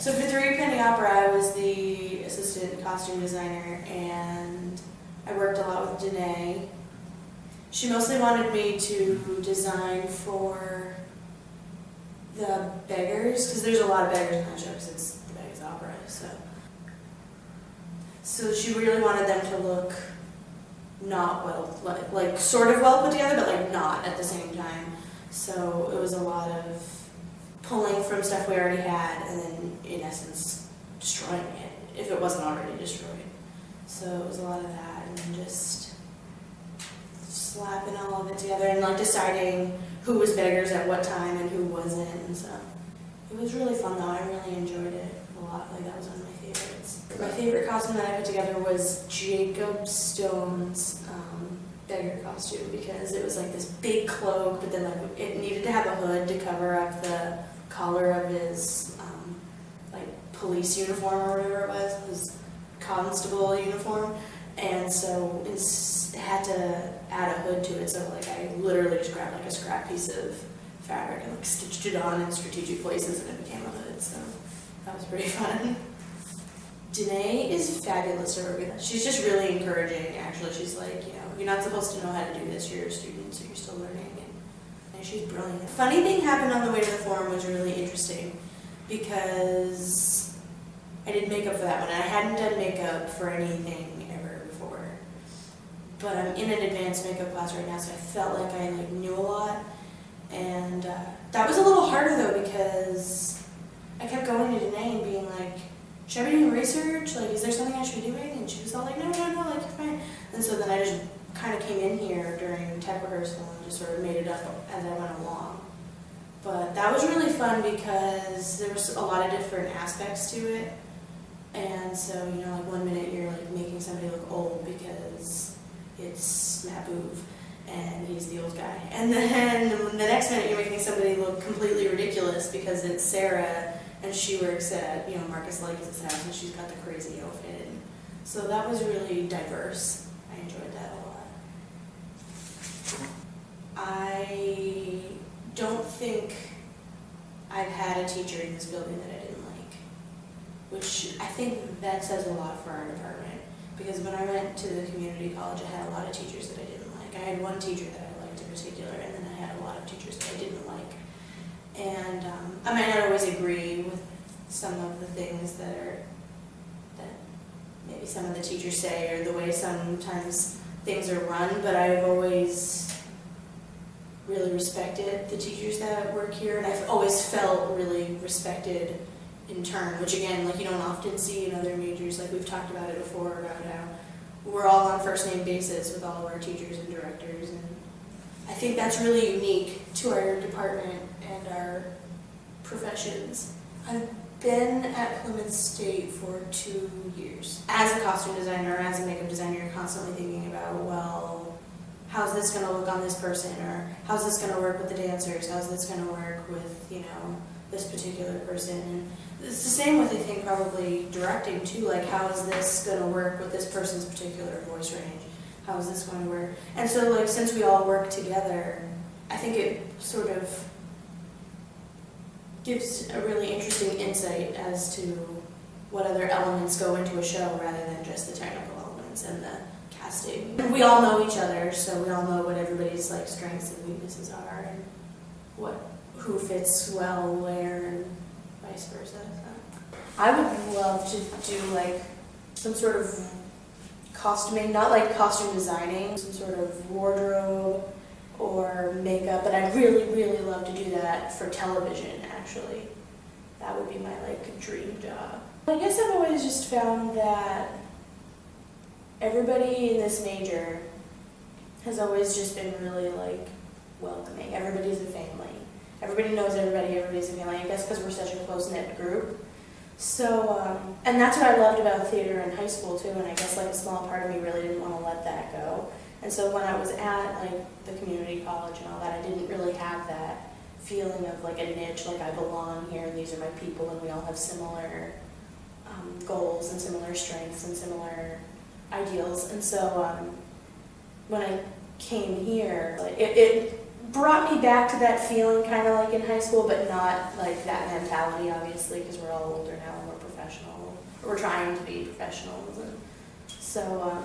So for Three Penny Opera, I was the assistant costume designer, and I worked a lot with Danae. She mostly wanted me to design for the beggars, because there's a lot of beggars in that show, because it's the Beggars Opera. So she really wanted them to look not well, like sort of well put together, but like not at the same time. So it was a lot of pulling from stuff we already had, and then in essence destroying it if it wasn't already destroyed. So it was a lot of that, and then just slapping all of it together and like deciding who was beggars at what time and who wasn't, and so it was really fun though. I really enjoyed it a lot. Like that was one of my favorites. My favorite costume that I put together was Jacob Stone's beggar costume, because it was like this big cloak, but then like it needed to have a hood to cover up the collar of his like police uniform or whatever it was, his constable uniform, and so it had to add a hood to it. So like I literally just grabbed like a scrap piece of fabric and like stitched it on in strategic places, and it became a hood. So that was pretty fun. Danae is fabulous at her. She's just really encouraging, actually. She's like, you know, you're not supposed to know how to do this. You're a student, so you're still learning. And she's brilliant. Funny thing happened on the way to the forum was really interesting, because I did makeup for that one. And I hadn't done makeup for anything ever before. But I'm in an advanced makeup class right now, so I felt like I knew a lot. And that was a little harder, though, because I kept going to Danae and being like, should I be doing research? Like, is there something I should be doing? And she was all like, no, like, you're fine. And so then I just kind of came in here during tech rehearsal and just sort of made it up as I went along. But that was really fun because there was a lot of different aspects to it. And so, you know, like one minute you're like making somebody look old because it's Matt Boove and he's the old guy. And then the next minute you're making somebody look completely ridiculous because it's Sarah and she works at, you know, Marcus Likes' house, and she's got the crazy outfit. So that was really diverse. I enjoyed that a lot. I don't think I've had a teacher in this building that I didn't like, which I think that says a lot for our department, because when I went to the community college, I had a lot of teachers that I didn't like. I had one teacher that I liked in particular, and then I had a lot of teachers that I didn't like. And I might not always agree with some of the things that maybe some of the teachers say, or the way sometimes things are run, but I've always really respected the teachers that work here, and I've always felt really respected in turn, which again, like you don't often see in other majors. Like we've talked about it before, about how we're all on first name basis with all of our teachers and directors, and I think that's really unique to our department and our professions. I've been at Plymouth State for 2 years. As a costume designer, as a makeup designer, you're constantly thinking about, well, how's this going to look on this person, or how's this going to work with the dancers, how's this going to work with, you know, this particular person. And it's the same with, I think, probably directing too, like how is this going to work with this person's particular voice range, how is this going to work. And so like since we all work together, I think it sort of gives a really interesting insight as to what other elements go into a show rather than just the technical elements and the casting. We all know each other, so we all know what everybody's like strengths and weaknesses are, and who fits well where, and vice versa. So I would love to do like some sort of costuming, not like costume designing, some sort of wardrobe or makeup, but I'd really, really love to do that for television, actually. That would be my like dream job. I guess I've always just found that everybody in this major has always just been really like welcoming. Everybody's a family. Everybody knows everybody, everybody's a family. I guess because we're such a close-knit group. So, and that's what I loved about theater in high school too, and I guess like a small part of me really didn't want to let that go. And so when I was at like the community college and all that, I didn't really have that feeling of like a niche, like I belong here and these are my people and we all have similar goals and similar strengths and similar ideals. And so when I came here, it brought me back to that feeling kind of like in high school, but not like that mentality, obviously, because we're all older now and we're professional. We're trying to be professionals. And so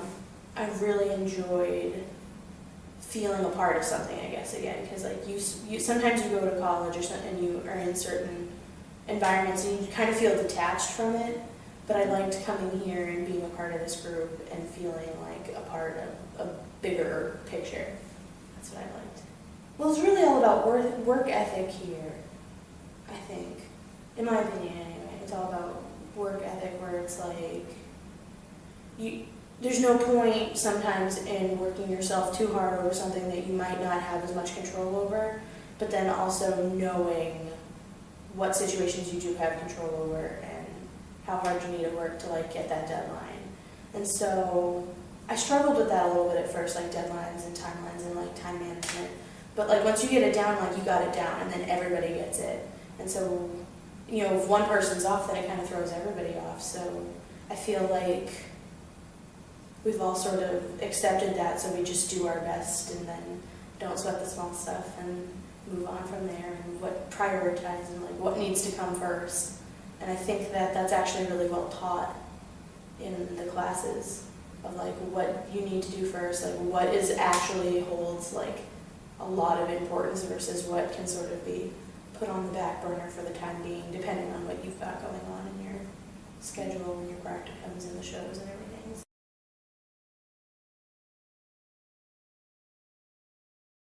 I really enjoyed feeling a part of something, I guess, again, because like you sometimes you go to college or something and you are in certain environments and you kind of feel detached from it, but I liked coming here and being a part of this group and feeling like a part of a bigger picture. That's what I liked. Well, it's really all about work ethic here, I think, in my opinion anyway. It's all about work ethic where it's like there's no point sometimes in working yourself too hard over something that you might not have as much control over, but then also knowing what situations you do have control over and how hard you need to work to like get that deadline. And so I struggled with that a little bit at first, like deadlines and timelines and like time management. But like once you get it down, like you got it down and then everybody gets it. And so, you know, if one person's off, then it kind of throws everybody off. So I feel like we've all sort of accepted that, so we just do our best and then don't sweat the small stuff and move on from there and what prioritize and like what needs to come first. And I think that that's actually really well taught in the classes of like what you need to do first, like what is actually holds like a lot of importance versus what can sort of be put on the back burner for the time being, depending on what you've got going on in your schedule and your practicums and the shows and everything.